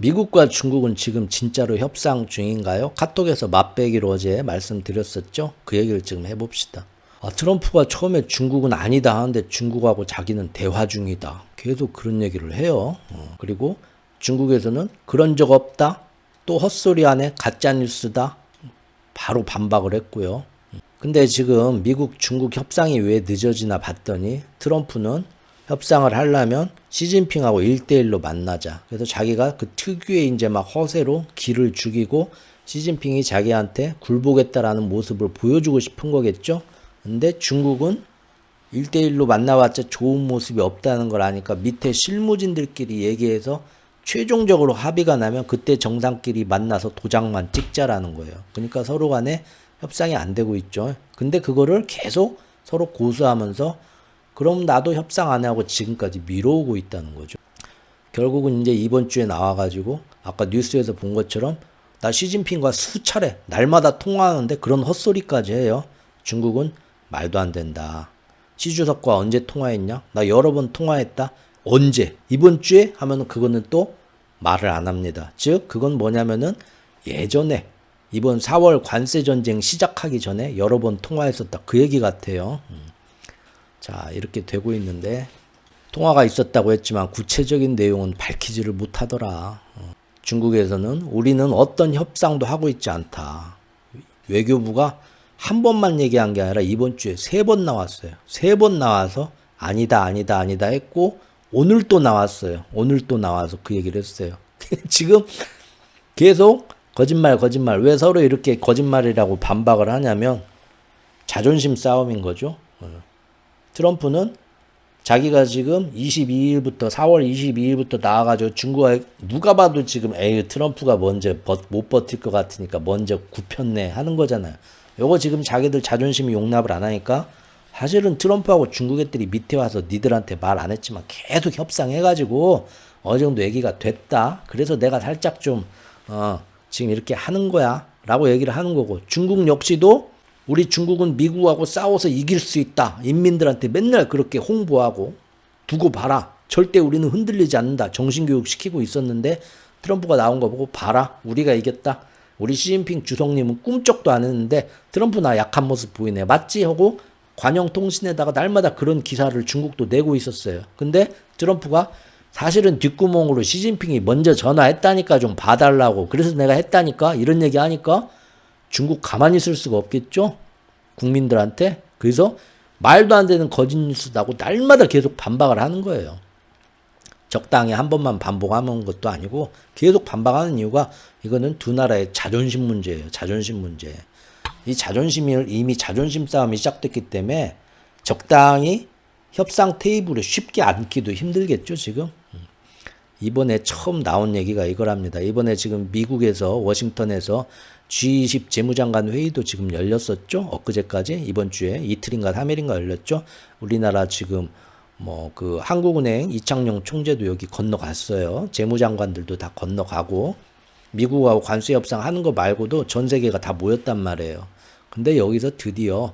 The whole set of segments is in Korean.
미국과 중국은 지금 진짜로 협상 중인가요? 카톡에서 맛배기로 어제 말씀드렸었죠? 그 얘기를 지금 해봅시다. 트럼프가 처음에 중국은 아니다 하는데 중국하고 자기는 대화 중이다. 계속 그런 얘기를 해요. 그리고 중국에서는 그런 적 없다. 또 헛소리 하네. 가짜뉴스다. 바로 반박을 했고요. 근데 지금 미국 중국 협상이 왜 늦어지나 봤더니 트럼프는 협상을 하려면 시진핑하고 1대1로 만나자. 그래서 자기가 그 특유의 이제 막 허세로 기를 죽이고 시진핑이 자기한테 굴보겠다라는 모습을 보여주고 싶은 거겠죠. 근데 중국은 1대1로 만나봤자 좋은 모습이 없다는 걸 아니까 밑에 실무진들끼리 얘기해서 최종적으로 합의가 나면 그때 정상끼리 만나서 도장만 찍자라는 거예요. 그러니까 서로 간에 협상이 안 되고 있죠. 근데 그거를 계속 서로 고수하면서 그럼 나도 협상 안 하고 지금까지 미뤄오고 있다는 거죠. 결국은 이제 이번 주에 나와가지고 아까 뉴스에서 본 것처럼 나 시진핑과 수차례 날마다 통화하는데 그런 헛소리까지 해요. 중국은 말도 안 된다. 시 주석과 언제 통화했냐? 나 여러 번 통화했다. 언제? 이번 주에? 하면은 그거는 또 말을 안 합니다. 즉 그건 뭐냐면은 예전에 이번 4월 관세 전쟁 시작하기 전에 여러 번 통화했었다. 그 얘기 같아요. 자, 이렇게 되고 있는데 통화가 있었다고 했지만 구체적인 내용은 밝히지를 못하더라. 중국에서는 우리는 어떤 협상도 하고 있지 않다. 외교부가 한 번만 얘기한 게 아니라 이번 주에 3번 나왔어요. 3번 나와서 아니다 아니다 아니다 했고 오늘 또 나왔어요. 오늘 또 나와서 그 얘기를 했어요. 지금 계속 거짓말. 왜 서로 이렇게 거짓말이라고 반박을 하냐면 자존심 싸움인 거죠. 트럼프는 자기가 지금 22일부터 4월 22일부터 나와가지고 중국에 누가 봐도 지금 트럼프가 먼저 못 버틸 것 같으니까 먼저 굽혔네 하는 거잖아요. 요거 지금 자기들 자존심이 용납을 안 하니까 사실은 트럼프하고 중국 애들이 밑에 와서 니들한테 말 안 했지만 계속 협상해가지고 어느 정도 얘기가 됐다. 그래서 내가 살짝 좀 지금 이렇게 하는 거야 라고 얘기를 하는 거고 중국 역시도 우리 중국은 미국하고 싸워서 이길 수 있다. 인민들한테 맨날 그렇게 홍보하고 두고 봐라. 절대 우리는 흔들리지 않는다. 정신교육 시키고 있었는데 트럼프가 나온 거 보고 봐라. 우리가 이겼다. 우리 시진핑 주석님은 꿈쩍도 안 했는데 트럼프 나 약한 모습 보이네. 맞지? 하고 관영통신에다가 날마다 그런 기사를 중국도 내고 있었어요. 근데 트럼프가 사실은 뒷구멍으로 시진핑이 먼저 전화했다니까 좀 봐달라고. 그래서 내가 했다니까 이런 얘기 하니까 중국 가만히 있을 수가 없겠죠? 국민들한테. 그래서 말도 안 되는 거짓 뉴스다고 날마다 계속 반박을 하는 거예요. 적당히 한 번만 반복하는 것도 아니고 계속 반박하는 이유가 이거는 두 나라의 자존심 문제예요. 자존심 문제. 이 자존심을 이미 자존심 싸움이 시작됐기 때문에 적당히 협상 테이블에 쉽게 앉기도 힘들겠죠, 지금. 이번에 처음 나온 얘기가 이거랍니다. 이번에 지금 미국에서 워싱턴에서 G20 재무장관 회의도 지금 열렸었죠. 엊그제까지 이번 주에 이틀인가 3일인가 열렸죠. 우리나라 지금 그 한국은행 이창용 총재도 여기 건너갔어요. 재무장관들도 다 건너가고 미국하고 관세 협상 하는 거 말고도 전 세계가 다 모였단 말이에요. 근데 여기서 드디어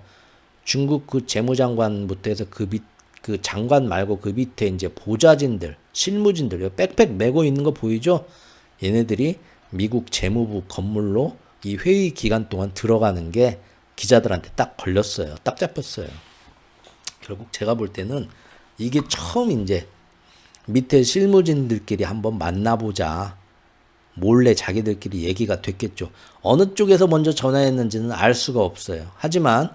중국 그 재무장관부터 해서 그 장관 말고 그 밑에 이제 보좌진들, 실무진들, 백팩 메고 있는 거 보이죠? 얘네들이 미국 재무부 건물로 이 회의 기간 동안 들어가는 게 기자들한테 딱 걸렸어요. 딱 잡혔어요. 결국 제가 볼 때는 이게 처음 이제 밑에 실무진들끼리 한번 만나보자. 몰래 자기들끼리 얘기가 됐겠죠. 어느 쪽에서 먼저 전화했는지는 알 수가 없어요. 하지만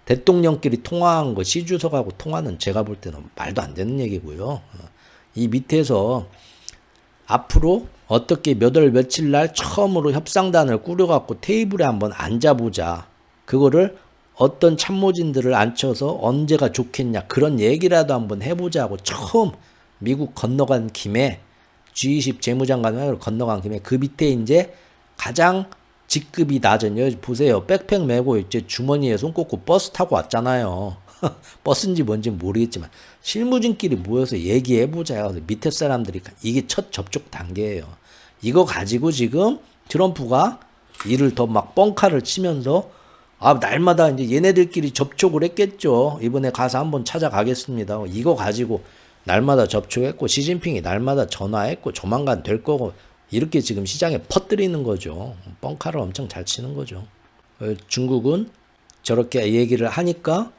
대통령끼리 통화한 거, 시 주석하고 통화는 제가 볼 때는 말도 안 되는 얘기고요. 이 밑에서 앞으로 어떻게 몇 월 며칠 날 처음으로 협상단을 꾸려갖고 테이블에 한번 앉아보자. 그거를 어떤 참모진들을 앉혀서 언제가 좋겠냐. 그런 얘기라도 한번 해보자고 처음 미국 건너간 김에 G20 재무장관을 건너간 김에 그 밑에 이제 가장 직급이 낮은 여기 보세요. 백팩 메고 이제 주머니에 손 꽂고 버스 타고 왔잖아요. 버스인지 뭔지 모르겠지만 실무진끼리 모여서 얘기해보자. 밑에 사람들이 이게 첫 접촉 단계예요. 이거 가지고 지금 트럼프가 이를 더 막 뻥카를 치면서 날마다 이제 얘네들끼리 접촉을 했겠죠. 이번에 가서 한번 찾아가겠습니다. 이거 가지고 날마다 접촉했고 시진핑이 날마다 전화했고 조만간 될 거고 이렇게 지금 시장에 퍼뜨리는 거죠. 뻥카를 엄청 잘 치는 거죠. 중국은 저렇게 얘기를 하니까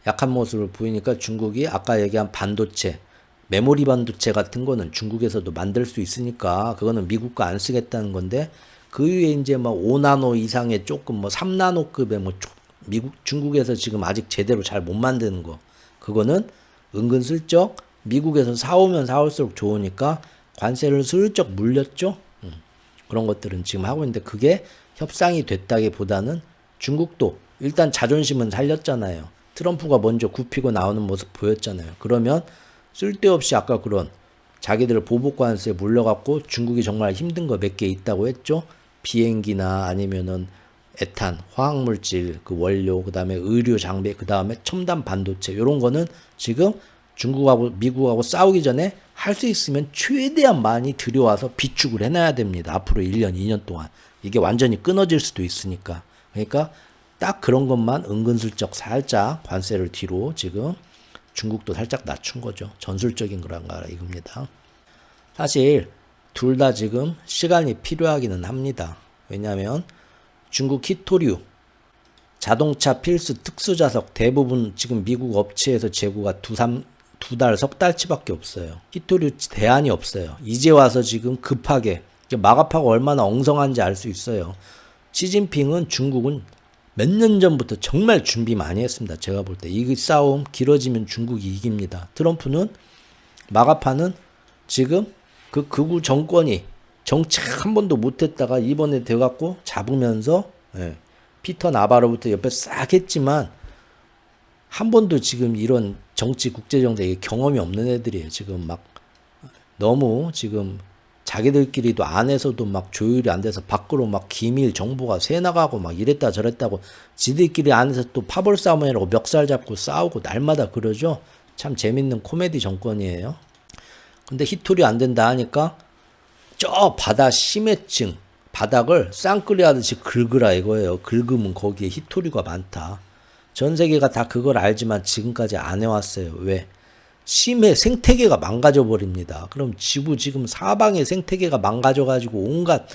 약한 모습을 보이니까 중국이 아까 얘기한 반도체, 메모리 반도체 같은 거는 중국에서도 만들 수 있으니까 그거는 미국과 안 쓰겠다는 건데 그 위에 이제 뭐 5나노 이상의 조금 뭐 3나노급의 뭐 중국에서 지금 아직 제대로 잘 못 만드는 거 그거는 은근슬쩍 미국에서 사오면 사올수록 좋으니까 관세를 슬쩍 물렸죠. 그런 것들은 지금 하고 있는데 그게 협상이 됐다기보다는 중국도 일단 자존심은 살렸잖아요. 트럼프가 먼저 굽히고 나오는 모습 보였잖아요. 그러면 쓸데없이 아까 그런 자기들 보복 관세에 물려갖고 중국이 정말 힘든 거 몇 개 있다고 했죠. 비행기나 아니면은 에탄, 화학물질, 그 원료, 그 다음에 의료 장비, 그 다음에 첨단 반도체 이런 거는 지금 중국하고 미국하고 싸우기 전에 할 수 있으면 최대한 많이 들여와서 비축을 해놔야 됩니다. 앞으로 1년, 2년 동안. 이게 완전히 끊어질 수도 있으니까. 그러니까 딱 그런 것만 은근슬쩍 살짝 관세를 뒤로 지금 중국도 살짝 낮춘 거죠. 전술적인 거란가 이겁니다. 사실 둘 다 지금 시간이 필요하기는 합니다. 왜냐하면 중국 히토류 자동차 필수 특수자석 대부분 지금 미국 업체에서 재고가 두 달, 석 달치밖에 없어요. 히토류 대안이 없어요. 이제 와서 지금 급하게 마가파가 얼마나 엉성한지 알 수 있어요. 시진핑은 중국은 몇 년 전부터 정말 준비 많이 했습니다. 제가 볼 때 이 싸움 길어지면 중국이 이깁니다. 트럼프는 마가파는 지금 그 극우 정권이 정책 한 번도 못했다가 이번에 돼갖고 잡으면서 피터 나바로부터 옆에 싹 했지만 한 번도 지금 이런 정치 국제정세에 경험이 없는 애들이에요. 지금 막 너무 지금 자기들끼리도 안에서도 막 조율이 안 돼서 밖으로 막 기밀 정보가 새나가고 막 이랬다 저랬다고 지들끼리 안에서 또 파벌 싸움이라고 멱살 잡고 싸우고 날마다 그러죠. 참 재밌는 코미디 정권이에요. 근데 히토리 안 된다 하니까 저 바다 심해층 바닥을 쌍끌이 하듯이 긁으라 이거예요. 긁으면 거기에 히토리가 많다. 전 세계가 다 그걸 알지만 지금까지 안 해왔어요. 왜? 심해 생태계가 망가져 버립니다. 그럼 지구 지금 사방의 생태계가 망가져가지고 온갖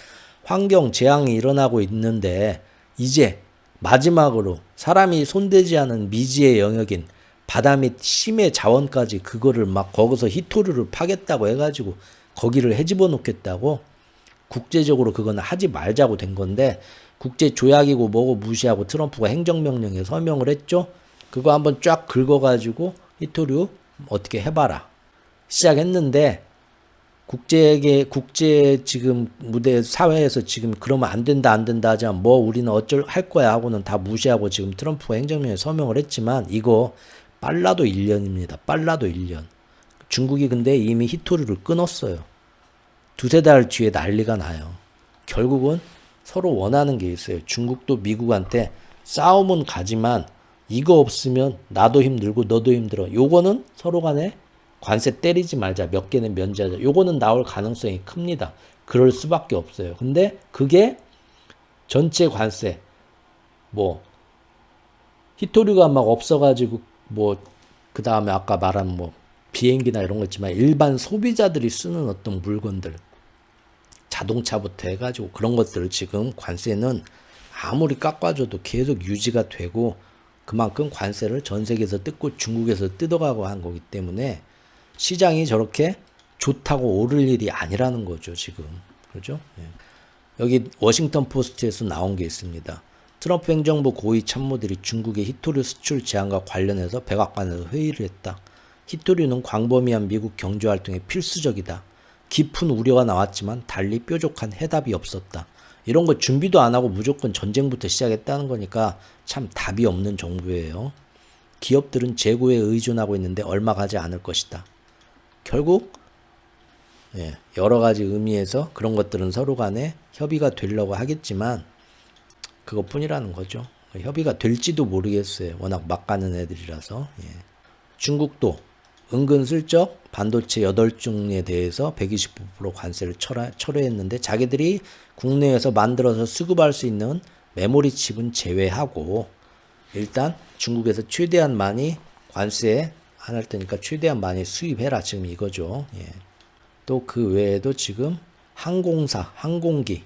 환경 재앙이 일어나고 있는데 이제 마지막으로 사람이 손대지 않은 미지의 영역인 바다 및 심해 자원까지 그거를 막 거기서 히토류를 파겠다고 해가지고 거기를 헤집어 놓겠다고 국제적으로 그거는 하지 말자고 된 건데 국제 조약이고 뭐고 무시하고 트럼프가 행정명령에 서명을 했죠. 그거 한번 쫙 긁어가지고 히토류 어떻게 해봐라 시작했는데 국제 지금 무대 사회에서 지금 그러면 안 된다 하자면 뭐 우리는 어쩔 할 거야 하고는 다 무시하고 지금 트럼프가 행정명령에 서명을 했지만 이거 빨라도 1년입니다. 빨라도 1년. 중국이 근데 이미 히토류를 끊었어요. 두세 달 뒤에 난리가 나요. 결국은 서로 원하는 게 있어요. 중국도 미국한테 싸움은 가지만 이거 없으면 나도 힘들고 너도 힘들어. 요거는 서로 간에 관세 때리지 말자. 몇 개는 면제하자. 요거는 나올 가능성이 큽니다. 그럴 수밖에 없어요. 근데 그게 전체 관세 뭐 히토류가 막 없어가지고 뭐 그 다음에 아까 말한 뭐 비행기나 이런 거 있지만 일반 소비자들이 쓰는 어떤 물건들 자동차부터 해가지고 그런 것들을 지금 관세는 아무리 깎아줘도 계속 유지가 되고 그만큼 관세를 전 세계에서 뜯고 중국에서 뜯어가고 한 거기 때문에 시장이 저렇게 좋다고 오를 일이 아니라는 거죠 지금. 그렇죠? 여기 워싱턴 포스트에서 나온 게 있습니다. 트럼프 행정부 고위 참모들이 중국의 히토류 수출 제한과 관련해서 백악관에서 회의를 했다. 히토류는 광범위한 미국 경제활동에 필수적이다. 깊은 우려가 나왔지만 달리 뾰족한 해답이 없었다. 이런 거 준비도 안 하고 무조건 전쟁부터 시작했다는 거니까 참 답이 없는 정부예요. 기업들은 재고에 의존하고 있는데 얼마 가지 않을 것이다. 결국 여러 가지 의미에서 그런 것들은 서로 간에 협의가 되려고 하겠지만 그것뿐이라는 거죠. 협의가 될지도 모르겠어요. 워낙 막 가는 애들이라서. 중국도 은근슬쩍 반도체 8종에 대해서 129% 관세를 철회했는데 자기들이 국내에서 만들어서 수급할 수 있는 메모리 칩은 제외하고 일단 중국에서 최대한 많이 관세 안 할 테니까 최대한 많이 수입해라 지금 이거죠. 또 그 외에도 지금 항공사, 항공기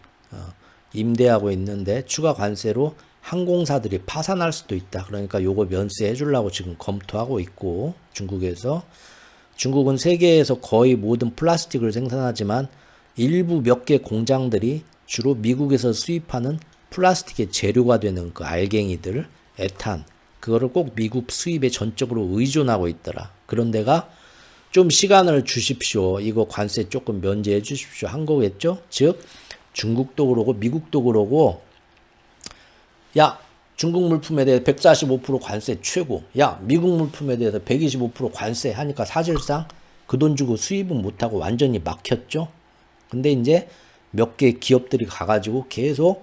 임대하고 있는데 추가 관세로 항공사들이 파산할 수도 있다. 그러니까 요거 면세해 주려고 지금 검토하고 있고, 중국에서. 중국은 세계에서 거의 모든 플라스틱을 생산하지만 일부 몇 개 공장들이 주로 미국에서 수입하는 플라스틱의 재료가 되는 그 알갱이들, 에탄, 그거를 꼭 미국 수입에 전적으로 의존하고 있더라. 그런 데가 좀 시간을 주십시오. 이거 관세 조금 면제해 주십시오. 한 거겠죠? 즉 중국도 그러고 미국도 그러고, 야, 중국 물품에 대해 145% 관세 최고, 야, 미국 물품에 대해서 125% 관세 하니까 사실상 그 돈 주고 수입은 못하고 완전히 막혔죠. 근데 이제 몇 개 기업들이 가가지고 계속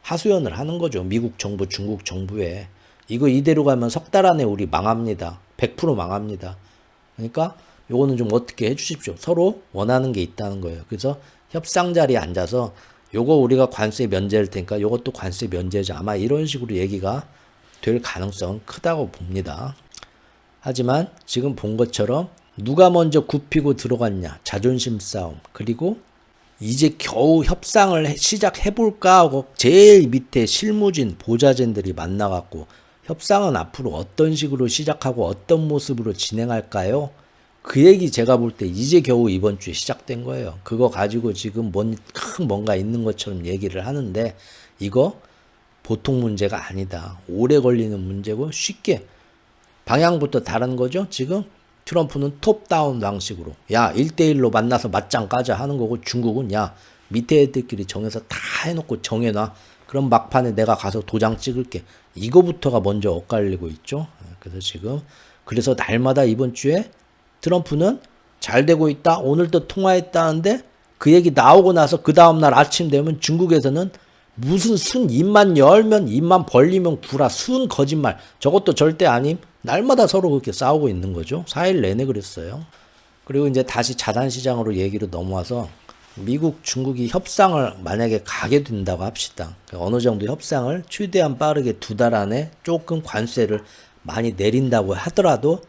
하소연을 하는 거죠. 미국 정부, 중국 정부에. 이거 이대로 가면 석 달 안에 우리 망합니다. 100% 망합니다. 그러니까 요거는 좀 어떻게 해주십시오. 서로 원하는 게 있다는 거예요. 그래서 협상 자리에 앉아서 요거 우리가 관세 면제할 테니까 요것도 관세 면제죠. 아마 이런 식으로 얘기가 될 가능성은 크다고 봅니다. 하지만 지금 본 것처럼 누가 먼저 굽히고 들어갔냐, 자존심 싸움, 그리고 이제 겨우 협상을 시작해볼까 하고 제일 밑에 실무진, 보좌진들이 만나갖고 협상은 앞으로 어떤 식으로 시작하고 어떤 모습으로 진행할까요? 그 얘기 제가 볼 때 이제 겨우 이번 주에 시작된 거예요. 그거 가지고 지금 큰 뭔가 있는 것처럼 얘기를 하는데 이거 보통 문제가 아니다. 오래 걸리는 문제고 쉽게 방향부터 다른 거죠. 지금 트럼프는 톱다운 방식으로 야 1대1로 만나서 맞짱 까자 하는 거고, 중국은 야 밑에 애들끼리 정해서 다 해놓고 정해놔. 그럼 막판에 내가 가서 도장 찍을게. 이거부터가 먼저 엇갈리고 있죠. 그래서 지금 그래서 날마다 이번 주에 트럼프는 잘 되고 있다, 오늘도 통화했다는데 그 얘기 나오고 나서 그 다음날 아침 되면 중국에서는 무슨 순 입만 열면 입만 벌리면 구라, 순 거짓말, 저것도 절대 아님. 날마다 서로 그렇게 싸우고 있는 거죠. 4일 내내 그랬어요. 그리고 이제 다시 자산시장으로 얘기로 넘어와서 미국, 중국이 협상을 만약에 가게 된다고 합시다. 어느 정도 협상을 최대한 빠르게 2달 안에 조금 관세를 많이 내린다고 하더라도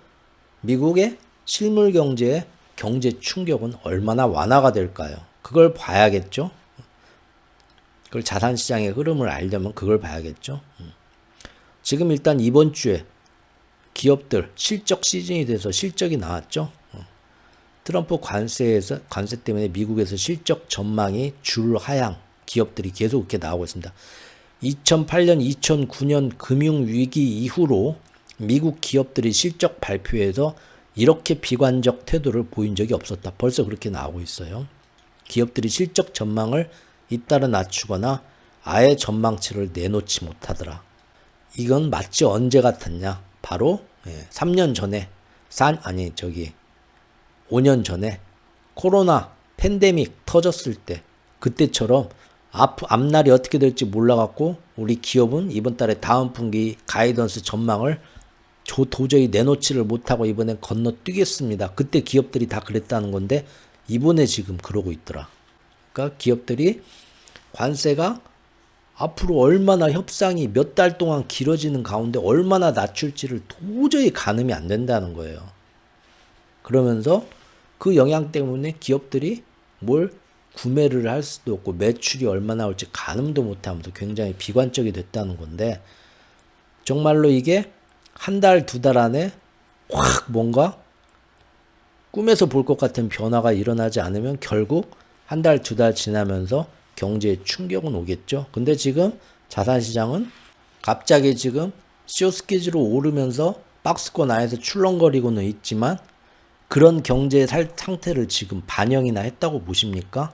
미국의 실물 경제의 경제 충격은 얼마나 완화가 될까요? 그걸 봐야겠죠. 그걸 자산시장의 흐름을 알려면 그걸 봐야겠죠. 지금 일단 이번 주에 기업들 실적 시즌이 돼서 실적이 나왔죠. 트럼프 관세 때문에 미국에서 실적 전망이 줄하향, 기업들이 계속 이렇게 나오고 있습니다. 2008년, 2009년 금융위기 이후로 미국 기업들이 실적 발표에서 이렇게 비관적 태도를 보인 적이 없었다. 벌써 그렇게 나오고 있어요. 기업들이 실적 전망을 잇따라 낮추거나 아예 전망치를 내놓지 못하더라. 이건 마치 언제 같았냐? 바로 3년 전에 5년 전에 코로나 팬데믹 터졌을 때 그때처럼 앞날이 어떻게 될지 몰라갖고 우리 기업은 이번 달에 다음 분기 가이던스 전망을 도저히 내놓지를 못하고 이번엔 건너뛰겠습니다. 그때 기업들이 다 그랬다는 건데 이번에 지금 그러고 있더라. 그러니까 기업들이 관세가 앞으로 얼마나 협상이 몇 달 동안 길어지는 가운데 얼마나 낮출지를 도저히 가늠이 안 된다는 거예요. 그러면서 그 영향 때문에 기업들이 뭘 구매를 할 수도 없고 매출이 얼마나 올지 가늠도 못하면서 굉장히 비관적이 됐다는 건데, 정말로 이게 한 달, 2달 안에 확 뭔가 꿈에서 볼 것 같은 변화가 일어나지 않으면 결국 한 달, 2달 지나면서 경제에 충격은 오겠죠. 근데 지금 자산시장은 갑자기 지금 쇼스케지로 오르면서 박스권 안에서 출렁거리고는 있지만 그런 경제 상태를 지금 반영이나 했다고 보십니까?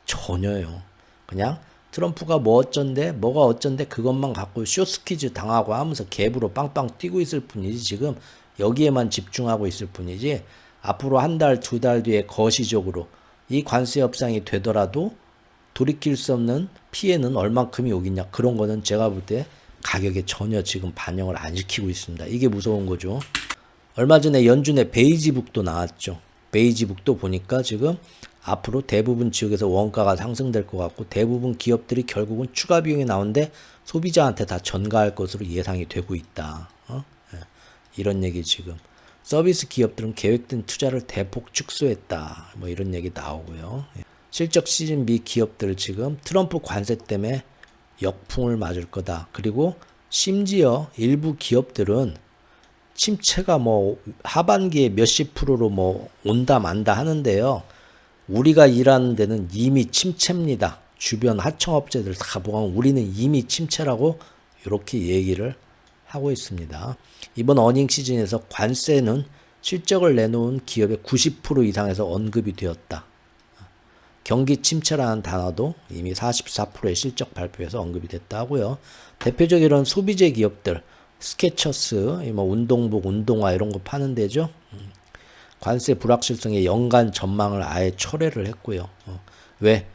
전혀요. 그냥 트럼프가 뭐 어쩐데 뭐가 어쩐데 그것만 갖고 쇼스퀴즈 당하고 하면서 갭으로 빵빵 뛰고 있을 뿐이지, 지금 여기에만 집중하고 있을 뿐이지 앞으로 한 달, 2달 뒤에 거시적으로 이 관세 협상이 되더라도 돌이킬 수 없는 피해는 얼만큼이 오겠냐, 그런 거는 제가 볼 때 가격에 전혀 지금 반영을 안 시키고 있습니다. 이게 무서운 거죠. 얼마 전에 연준의 베이지북도 나왔죠. 베이지북도 보니까 지금 앞으로 대부분 지역에서 원가가 상승될 것 같고 대부분 기업들이 결국은 추가 비용이 나오는데 소비자한테 다 전가할 것으로 예상이 되고 있다. 이런 얘기 지금. 서비스 기업들은 계획된 투자를 대폭 축소했다. 뭐 이런 얘기 나오고요. 실적 시즌 미 기업들 지금 트럼프 관세 때문에 역풍을 맞을 거다. 그리고 심지어 일부 기업들은 침체가 뭐 하반기에 몇십 프로로 뭐 온다 만다 하는데요. 우리가 일하는 데는 이미 침체입니다. 주변 하청업체들 다 보면 우리는 이미 침체라고 이렇게 얘기를 하고 있습니다. 이번 어닝 시즌에서 관세는 실적을 내놓은 기업의 90% 이상에서 언급이 되었다. 경기 침체라는 단어도 이미 44%의 실적 발표에서 언급이 됐다 하고요. 대표적인 이런 소비재 기업들, 스케쳐스, 뭐 운동복, 운동화 이런 거 파는 데죠. 관세 불확실성의 연간 전망을 아예 철회를 했고요. 왜?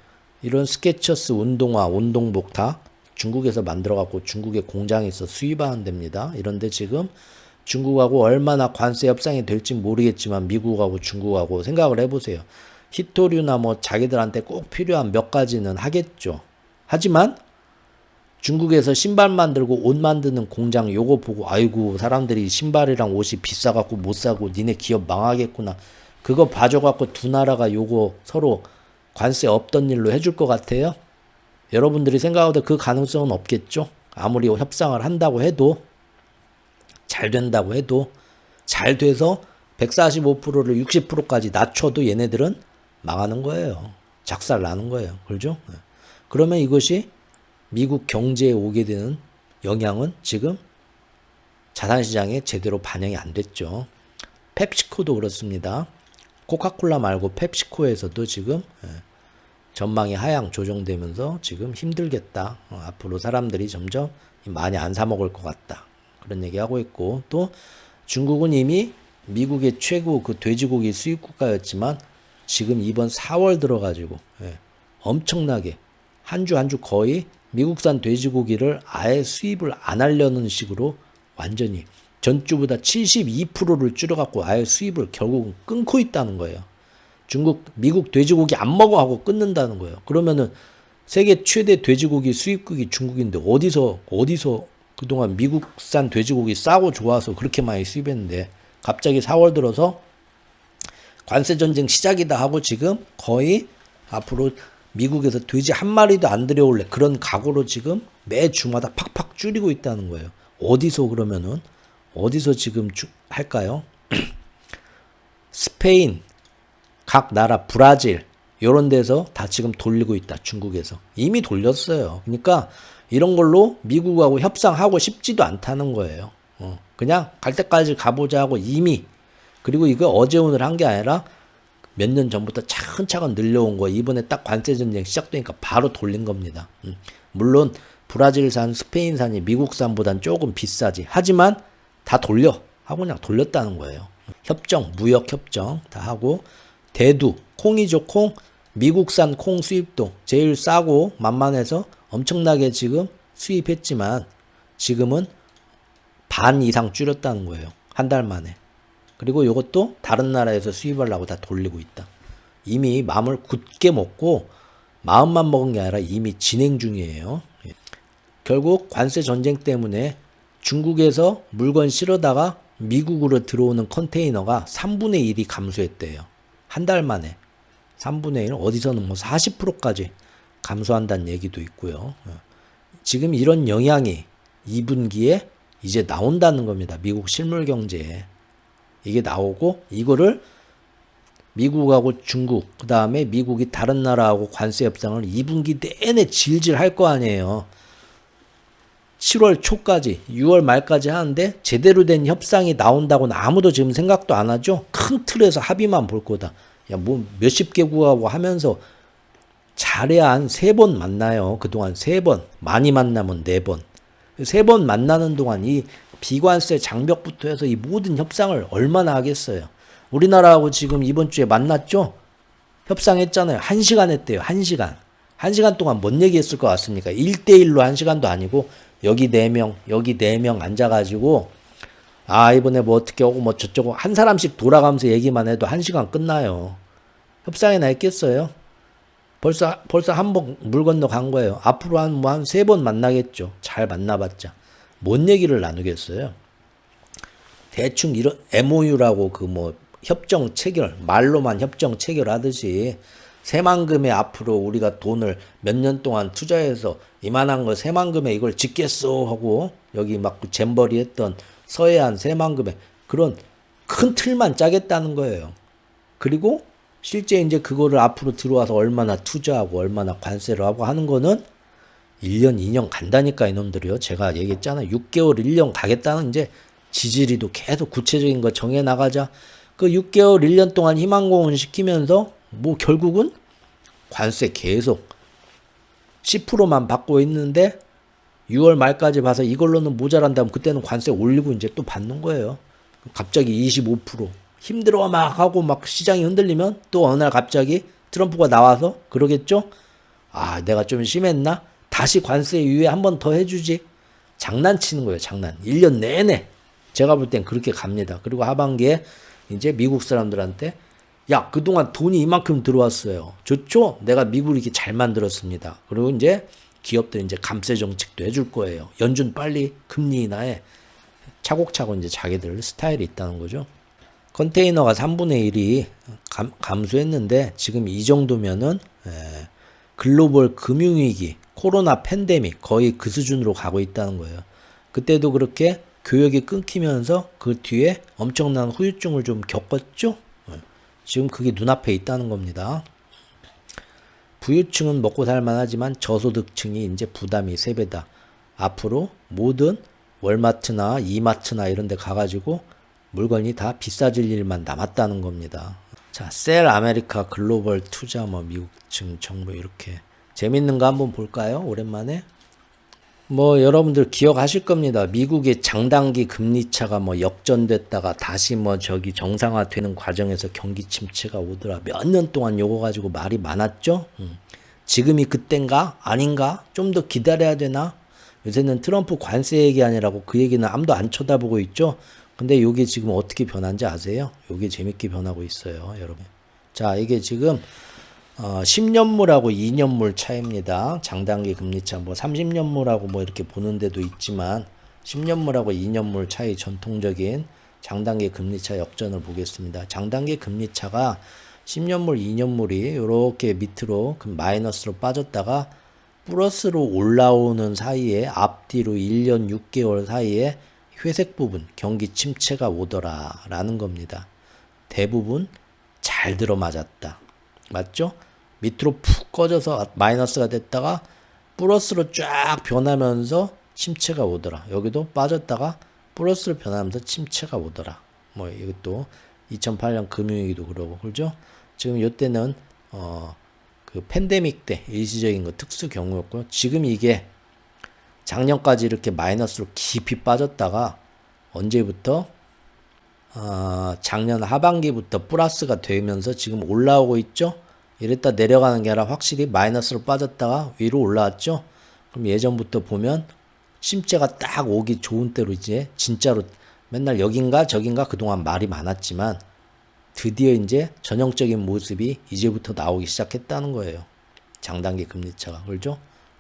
이런 스케쳐스, 운동화, 운동복 다 중국에서 만들어갖고 중국에 공장에 있어 수입하는 데입니다. 이런데 지금 중국하고 얼마나 관세 협상이 될지 모르겠지만 미국하고 중국하고 생각을 해보세요. 히토류나 뭐 자기들한테 꼭 필요한 몇 가지는 하겠죠. 하지만 중국에서 신발 만들고 옷 만드는 공장 요거 보고 아이고 사람들이 신발이랑 옷이 비싸갖고 못 사고 니네 기업 망하겠구나. 그거 봐줘갖고 두 나라가 요거 서로 관세 없던 일로 해줄 것 같아요? 여러분들이 생각하다 그 가능성은 없겠죠? 아무리 협상을 한다고 해도 잘 된다고 해도 잘 돼서 145%를 60%까지 낮춰도 얘네들은 망하는 거예요. 작살 나는 거예요. 그렇죠? 그러면 이것이 미국 경제에 오게 되는 영향은 지금 자산시장에 제대로 반영이 안 됐죠. 펩시코도 그렇습니다. 코카콜라 말고 펩시코에서도 지금 전망이 하향 조정되면서 지금 힘들겠다. 앞으로 사람들이 점점 많이 안 사 먹을 것 같다. 그런 얘기하고 있고 또 중국은 이미 미국의 최고 그 돼지고기 수입 국가였지만 지금 이번 4월 들어가지고 엄청나게 한 주 한 주 거의 미국산 돼지고기를 아예 수입을 안 하려는 식으로 완전히 전주보다 72%를 줄여갖고 아예 수입을 결국은 끊고 있다는 거예요. 미국 돼지고기 안 먹어 하고 끊는다는 거예요. 그러면은 세계 최대 돼지고기 수입국이 중국인데 어디서 그동안 미국산 돼지고기 싸고 좋아서 그렇게 많이 수입했는데 갑자기 4월 들어서 관세 전쟁 시작이다 하고 지금 거의 앞으로 미국에서 돼지 한 마리도 안 들여올래 그런 각오로 지금 매 주마다 팍팍 줄이고 있다는 거예요. 어디서 지금 할까요? 스페인, 각 나라, 브라질 이런 데서 다 지금 돌리고 있다. 중국에서 이미 돌렸어요. 그러니까 이런 걸로 미국하고 협상하고 싶지도 않다는 거예요. 그냥 갈 때까지 가보자 하고 이미 그리고 이거 어제 오늘 한 게 아니라 몇 년 전부터 차근차근 늘려온 거 이번에 딱 관세 전쟁 시작되니까 바로 돌린 겁니다. 물론 브라질산, 스페인산이 미국산보단 조금 비싸지. 하지만 다 돌려 하고 그냥 돌렸다는 거예요. 협정, 무역 협정 다 하고 대두, 콩이죠. 콩. 미국산 콩 수입도 제일 싸고 만만해서 엄청나게 지금 수입했지만 지금은 반 이상 줄였다는 거예요. 한 달 만에. 그리고 이것도 다른 나라에서 수입하려고 다 돌리고 있다. 이미 마음을 굳게 먹고 마음만 먹은 게 아니라 이미 진행 중이에요. 결국 관세 전쟁 때문에 중국에서 물건 실어다가 미국으로 들어오는 컨테이너가 3분의 1이 감소했대요. 한 달 만에 3분의 1, 어디서는 뭐 40%까지 감소한다는 얘기도 있고요. 지금 이런 영향이 2분기에 이제 나온다는 겁니다. 미국 실물 경제에. 이게 나오고 이거를 미국하고 중국 그 다음에 미국이 다른 나라하고 관세 협상을 2분기 내내 질질 할 거 아니에요. 7월 초까지 6월 말까지 하는데 제대로 된 협상이 나온다고는 아무도 지금 생각도 안 하죠. 큰 틀에서 합의만 볼 거다. 야, 뭐 몇십 개국하고 하면서 잘해야 한 3번 만나요. 그동안 3번. 많이 만나면 4번. 3번 만나는 동안 이 비관세 장벽부터 해서 이 모든 협상을 얼마나 하겠어요. 우리나라하고 지금 이번 주에 만났죠? 협상했잖아요. 1시간 했대요. 1시간. 1시간 동안 뭔 얘기했을 것 같습니까? 1대1로 1시간도 아니고 여기 4명, 여기 4명 앉아가지고 이번에 뭐 어떻게 하고 뭐 저쩌고 한 사람씩 돌아가면서 얘기만 해도 1시간 끝나요. 협상이나 했겠어요? 벌써 한 번 물 건너 간 거예요. 앞으로 한 3번 만나겠죠. 잘 만나봤자. 뭔 얘기를 나누겠어요? 대충 이런 MOU라고 그 뭐 협정 체결, 말로만 협정 체결하듯이 새만금에 앞으로 우리가 돈을 몇 년 동안 투자해서 이만한 거 새만금에 이걸 짓겠어 하고 여기 막 잼버리 했던 서해안 새만금에 그런 큰 틀만 짜겠다는 거예요. 그리고 실제 이제 그거를 앞으로 들어와서 얼마나 투자하고 얼마나 관세를 하고 하는 거는 1년, 2년 간다니까 이놈들이요. 제가 얘기했잖아요. 6개월, 1년 가겠다는 이제 지지리도 계속 구체적인 거 정해 나가자. 그 6개월, 1년 동안 희망고문 시키면서 뭐 결국은 관세 계속 10%만 받고 있는데 6월 말까지 봐서 이걸로는 모자란다면 그때는 관세 올리고 이제 또 받는 거예요. 갑자기 25% 힘들어 막 하고 막 시장이 흔들리면 또 어느 날 갑자기 트럼프가 나와서 그러겠죠? 아, 내가 좀 심했나? 다시 관세 유예 한 번 더 해주지. 장난치는 거예요, 장난. 1년 내내. 제가 볼 땐 그렇게 갑니다. 그리고 하반기에 이제 미국 사람들한테 야, 그동안 돈이 이만큼 들어왔어요. 좋죠? 내가 미국을 이렇게 잘 만들었습니다. 그리고 이제 기업들 이제 감세 정책도 해줄 거예요. 연준 빨리 금리 인하에 차곡차곡 이제 자기들 스타일이 있다는 거죠. 컨테이너가 3분의 1이 감소했는데 지금 이 정도면은 글로벌 금융위기, 코로나 팬데믹 거의 그 수준으로 가고 있다는 거예요. 그때도 그렇게 교역이 끊기면서 그 뒤에 엄청난 후유증을 좀 겪었죠? 지금 그게 눈앞에 있다는 겁니다. 부유층은 먹고 살만하지만 저소득층이 이제 부담이 3배다. 앞으로 모든 월마트나 이마트나 이런 데 가가지고 물건이 다 비싸질 일만 남았다는 겁니다. 자, 셀 아메리카 글로벌 투자 뭐 미국층 정보 이렇게 재밌는 거 한번 볼까요? 오랜만에. 뭐 여러분들 기억하실 겁니다. 미국의 장단기 금리차가 뭐 역전됐다가 다시 뭐 저기 정상화되는 과정에서 경기 침체가 오더라. 몇 년 동안 요거 가지고 말이 많았죠. 지금이 그땐가? 아닌가? 좀 더 기다려야 되나? 요새는 트럼프 관세 얘기 아니라고 그 얘기는 아무도 안 쳐다보고 있죠. 근데 요게 지금 어떻게 변한지 아세요? 요게 재밌게 변하고 있어요, 여러분. 자, 이게 지금 10년물하고 2년물 차이입니다. 장단기 금리차 뭐 30년물하고 뭐 이렇게 보는 데도 있지만 10년물하고 2년물 차이 전통적인 장단기 금리차 역전을 보겠습니다. 장단기 금리차가 10년물, 2년물이 이렇게 밑으로 마이너스로 빠졌다가 플러스로 올라오는 사이에 앞뒤로 1년 6개월 사이에 회색 부분 경기 침체가 오더라 라는 겁니다. 대부분 잘 들어맞았다. 맞죠? 밑으로 푹 꺼져서 마이너스가 됐다가 플러스로 쫙 변하면서 침체가 오더라. 여기도 빠졌다가 플러스로 변하면서 침체가 오더라. 뭐 이것도 2008년 금융위기도 그러고 그렇죠? 지금 이때는 그 팬데믹 때 일시적인 거 특수 경우였고요. 지금 이게 작년까지 이렇게 마이너스로 깊이 빠졌다가 언제부터 작년 하반기부터 플러스가 되면서 지금 올라오고 있죠. 이랬다 내려가는 게 아니라 확실히 마이너스로 빠졌다가 위로 올라왔죠. 그럼 예전부터 보면 침체가 딱 오기 좋은 때로 이제 진짜로 맨날 여긴가 저긴가 그동안 말이 많았지만 드디어 이제 전형적인 모습이 이제부터 나오기 시작했다는 거예요. 장단기 금리차가. 그렇죠?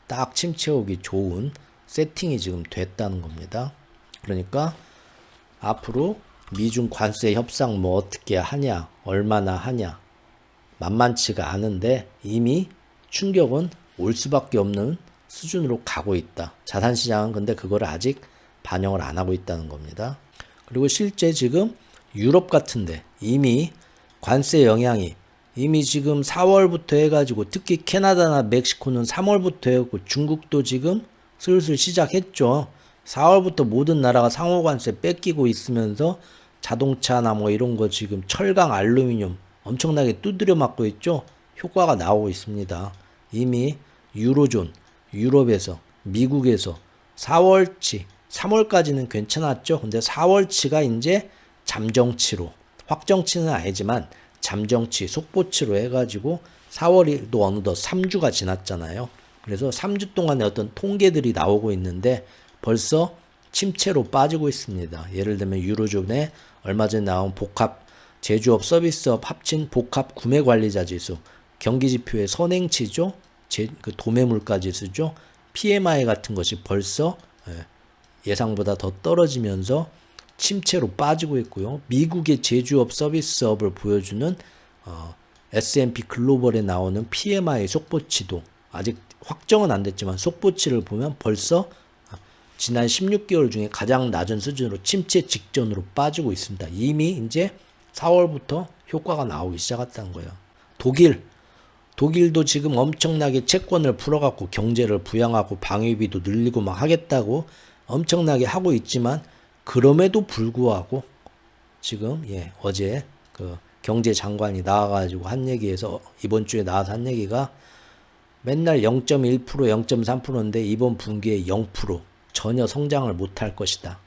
딱 침체 오기 좋은 세팅이 지금 됐다는 겁니다. 그러니까 앞으로 미중 관세 협상 뭐 어떻게 하냐, 얼마나 하냐 만만치가 않은데 이미 충격은 올 수밖에 없는 수준으로 가고 있다. 자산시장은 근데 그걸 아직 반영을 안 하고 있다는 겁니다. 그리고 실제 지금 유럽 같은데 이미 관세 영향이 이미 지금 4월부터 해가지고 특히 캐나다나 멕시코는 3월부터 해고 중국도 지금 슬슬 시작했죠. 4월부터 모든 나라가 상호관세 뺏기고 있으면서 자동차나 뭐 이런 거 지금 철강, 알루미늄 엄청나게 두드려 맞고 있죠. 효과가 나오고 있습니다. 이미 유로존, 유럽에서, 미국에서 4월치, 3월까지는 괜찮았죠. 근데 4월치가 이제 잠정치로, 확정치는 아니지만 잠정치, 속보치로 해가지고 4월이 또 어느덧 3주가 지났잖아요. 그래서 3주 동안의 어떤 통계들이 나오고 있는데 벌써 침체로 빠지고 있습니다. 예를 들면 유로존에 얼마 전에 나온 복합 제조업 서비스업 합친 복합 구매관리자 지수, 경기지표의 선행치죠, 그 도매물가 지수죠, PMI 같은 것이 벌써 예상보다 더 떨어지면서 침체로 빠지고 있고요. 미국의 제조업 서비스업을 보여주는 S&P 글로벌에 나오는 PMI 속보치도 아직 확정은 안 됐지만 속보치를 보면 벌써 지난 16개월 중에 가장 낮은 수준으로 침체 직전으로 빠지고 있습니다. 이미 이제 4월부터 효과가 나오기 시작했다는 거예요. 독일도 지금 엄청나게 채권을 풀어갖고 경제를 부양하고 방위비도 늘리고 막 하겠다고 엄청나게 하고 있지만 그럼에도 불구하고 지금 어제 그 경제장관이 나와가지고 한 얘기에서 이번 주에 나와서 한 얘기가 맨날 0.1% 0.3%인데 이번 분기에 0% 전혀 성장을 못할 것이다.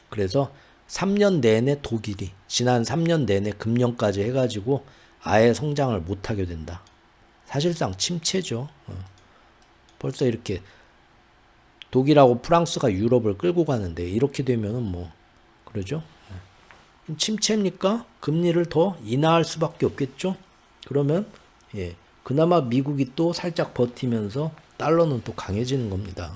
그래서 3년 내내 독일이 지난 3년 내내 금년까지 해가지고 아예 성장을 못하게 된다. 사실상 침체죠. 벌써 이렇게 독일하고 프랑스가 유럽을 끌고 가는데 이렇게 되면은 뭐 그러죠. 침체입니까? 금리를 더 인하할 수밖에 없겠죠. 그러면 그나마 미국이 또 살짝 버티면서 달러는 또 강해지는 겁니다.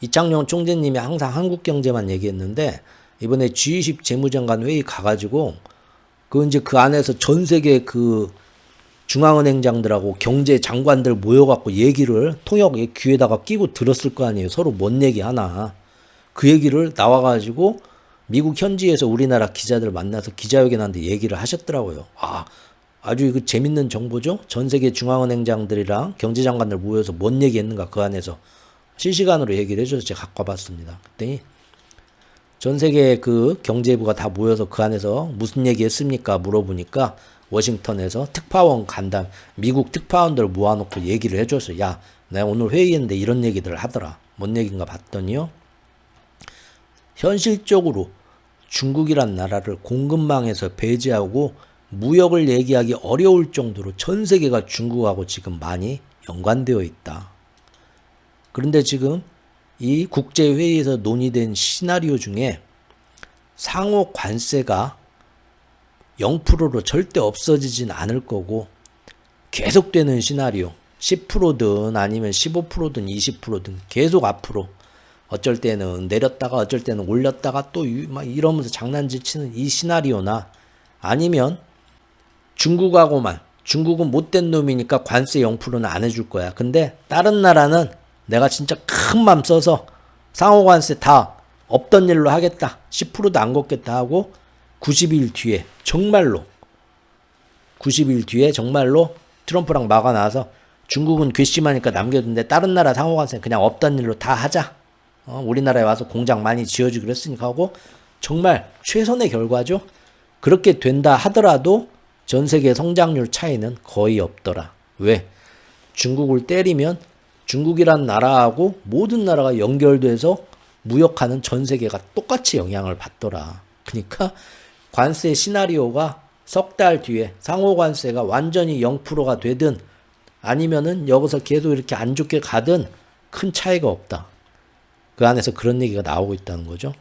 이창용 총재님이 항상 한국 경제만 얘기했는데 이번에 G20 재무장관 회의 가가지고 그 안에서 전 세계 그 중앙은행장들하고 경제 장관들 모여갖고 얘기를 통역 귀에다가 끼고 들었을 거 아니에요. 서로 뭔 얘기 하나. 그 얘기를 나와가지고 미국 현지에서 우리나라 기자들 만나서 기자회견하는데 얘기를 하셨더라고요. 아주 이거 재밌는 정보죠. 전 세계 중앙은행장들이랑 경제장관들 모여서 뭔 얘기했는가 그 안에서 실시간으로 얘기를 해줘서 제가 갖고 와봤습니다. 그랬더니 전 세계 그 경제부가 다 모여서 그 안에서 무슨 얘기했습니까? 물어보니까 워싱턴에서 특파원 간담 미국 특파원들 모아놓고 얘기를 해줘서 야, 내가 오늘 회의했는데 이런 얘기들 하더라. 뭔 얘기인가 봤더니요. 현실적으로 중국이란 나라를 공급망에서 배제하고 무역을 얘기하기 어려울 정도로 전 세계가 중국하고 지금 많이 연관되어 있다. 그런데 지금 이 국제회의에서 논의된 시나리오 중에 상호 관세가 0%로 절대 없어지진 않을 거고 계속되는 시나리오 10%든 아니면 15%든 20%든 계속 앞으로 어쩔 때는 내렸다가 어쩔 때는 올렸다가 또 막 이러면서 장난치는 이 시나리오나 아니면 중국은 못된 놈이니까 관세 0%는 안 해줄 거야. 근데 다른 나라는 내가 진짜 큰 맘 써서 상호관세 다 없던 일로 하겠다. 10%도 안 걷겠다 하고 90일 뒤에 정말로 트럼프랑 막아놔서 중국은 괘씸하니까 남겨둔데 다른 나라 상호관세 그냥 없던 일로 다 하자. 우리나라에 와서 공장 많이 지어주기로 했으니까 하고 정말 최선의 결과죠. 그렇게 된다 하더라도 전 세계 성장률 차이는 거의 없더라. 왜? 중국을 때리면 중국이란 나라하고 모든 나라가 연결돼서 무역하는 전 세계가 똑같이 영향을 받더라. 그러니까 관세 시나리오가 석 달 뒤에 상호관세가 완전히 0%가 되든 아니면은 여기서 계속 이렇게 안 좋게 가든 큰 차이가 없다. 그 안에서 그런 얘기가 나오고 있다는 거죠.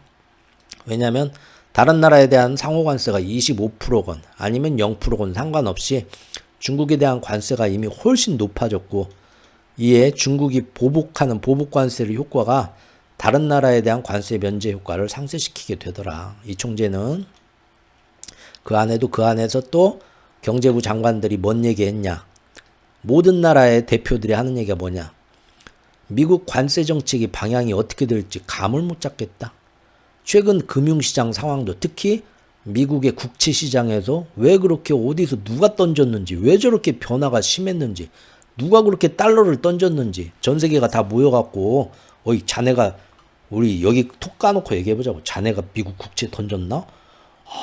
왜냐하면 다른 나라에 대한 상호관세가 25%건 아니면 0%건 상관없이 중국에 대한 관세가 이미 훨씬 높아졌고 이에 중국이 보복하는 보복관세의 효과가 다른 나라에 대한 관세 면제 효과를 상쇄시키게 되더라. 이 총재는 그 안에서 또 경제부 장관들이 뭔 얘기했냐. 모든 나라의 대표들이 하는 얘기가 뭐냐. 미국 관세 정책이 방향이 어떻게 될지 감을 못 잡겠다. 최근 금융시장 상황도 특히 미국의 국채 시장에서 왜 그렇게 어디서 누가 던졌는지 왜 저렇게 변화가 심했는지 누가 그렇게 달러를 던졌는지 전 세계가 다 모여갖고 어이 자네가 우리 여기 톡 까놓고 얘기해보자고. 자네가 미국 국채 던졌나?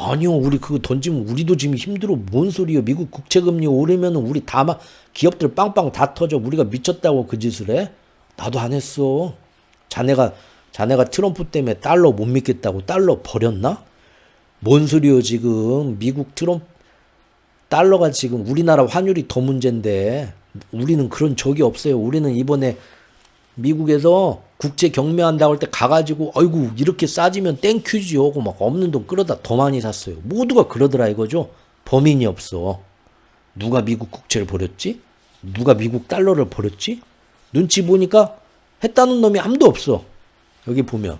아니요 우리 그거 던지면 우리도 지금 힘들어. 뭔 소리요. 미국 국채금리 오르면 우리 다 막 기업들 빵빵 다 터져. 우리가 미쳤다고 그 짓을 해? 나도 안 했어. 자네가 트럼프 때문에 달러 못 믿겠다고 달러 버렸나? 뭔 소리요 지금. 미국 달러가 지금 우리나라 환율이 더 문제인데 우리는 그런 적이 없어요. 우리는 이번에 미국에서 국채 경매한다고 할 때 가가지고 아이고 이렇게 싸지면 땡큐지 하고 막 없는 돈 끌어다 더 많이 샀어요. 모두가 그러더라 이거죠. 범인이 없어. 누가 미국 국채를 버렸지? 누가 미국 달러를 버렸지? 눈치 보니까 했다는 놈이 아무도 없어. 여기 보면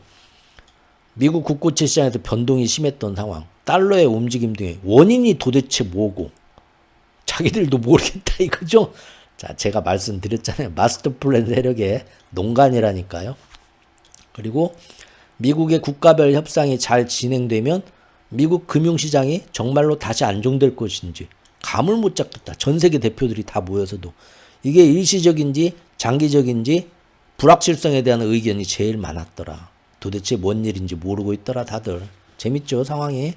미국 국고채 시장에서 변동이 심했던 상황, 달러의 움직임 등의 원인이 도대체 뭐고 자기들도 모르겠다 이거죠. 자, 제가 말씀드렸잖아요. 마스터 플랜 세력의 농간이라니까요. 그리고 미국의 국가별 협상이 잘 진행되면 미국 금융시장이 정말로 다시 안정될 것인지 감을 못 잡겠다. 전 세계 대표들이 다 모여서도 이게 일시적인지 장기적인지 불확실성에 대한 의견이 제일 많았더라. 도대체 뭔 일인지 모르고 있더라 다들. 재밌죠 상황이.